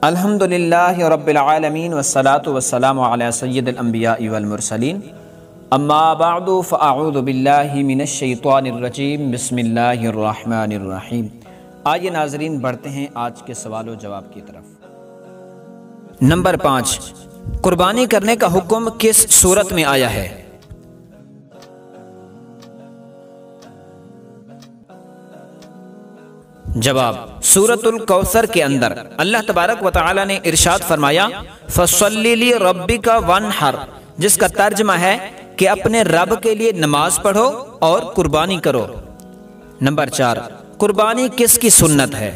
الحمدللہ رب العالمین والصلاة والسلام علی سید الانبیاء والمرسلین اما بعد فاعوذ باللہ من الشیطان الرجیم بسم اللہ الرحمن الرحیم۔ آئیے ناظرین بڑھتے ہیں آج کے سوال و جواب کی طرف۔ نمبر 5، قربانی کرنے کا حکم کس صورت میں آیا ہے؟ جواب، سورۃ الکوثر کے اندر اللہ تبارک و تعالی نے ارشاد فرمایا فَصَلِّ لِرَبِّكَ وَانْحَرْ، جس کا ترجمہ ہے کہ اپنے رب کے لیے نماز پڑھو اور قربانی کرو۔ نمبر 4، قربانی کس کی سنت ہے؟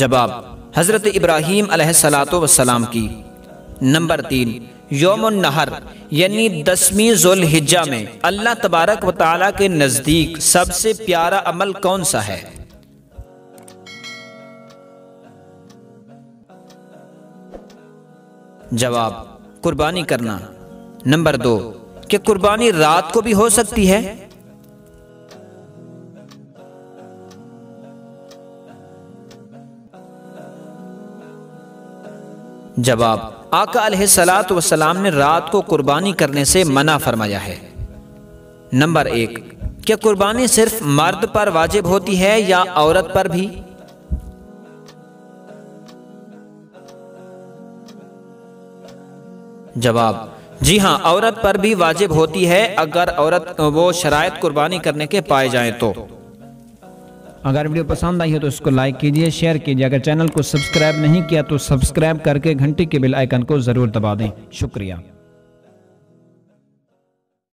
جواب، حضرت ابراہیم علیہ السلام کی۔ نمبر 3، یوم النحر یعنی 10ویں ذو الحجہ میں اللہ تبارک و تعالیٰ کے نزدیک سب سے پیارا عمل کون سا ہے؟ جواب، قربانی کرنا۔ نمبر 2، کہ قربانی رات کو بھی ہو سکتی ہے؟ جواب، آقا علیہ السلام نے رات کو قربانی کرنے سے منع فرمایا ہے۔ نمبر 1، کیا قربانی صرف مرد پر واجب ہوتی ہے یا عورت پر بھی؟ جواب، جی ہاں، عورت پر بھی واجب ہوتی ہے اگر عورت وہ شرائط قربانی کرنے کے پائے جائیں تو۔ اگر ویڈیو پسند آئی ہے تو اس کو لائک کیجئے، شیئر کیجئے، اگر چینل کو سبسکرائب نہیں کیا تو سبسکرائب کر کے گھنٹی کے بیل آئیکن کو ضرور دبا دیں۔ شکریہ۔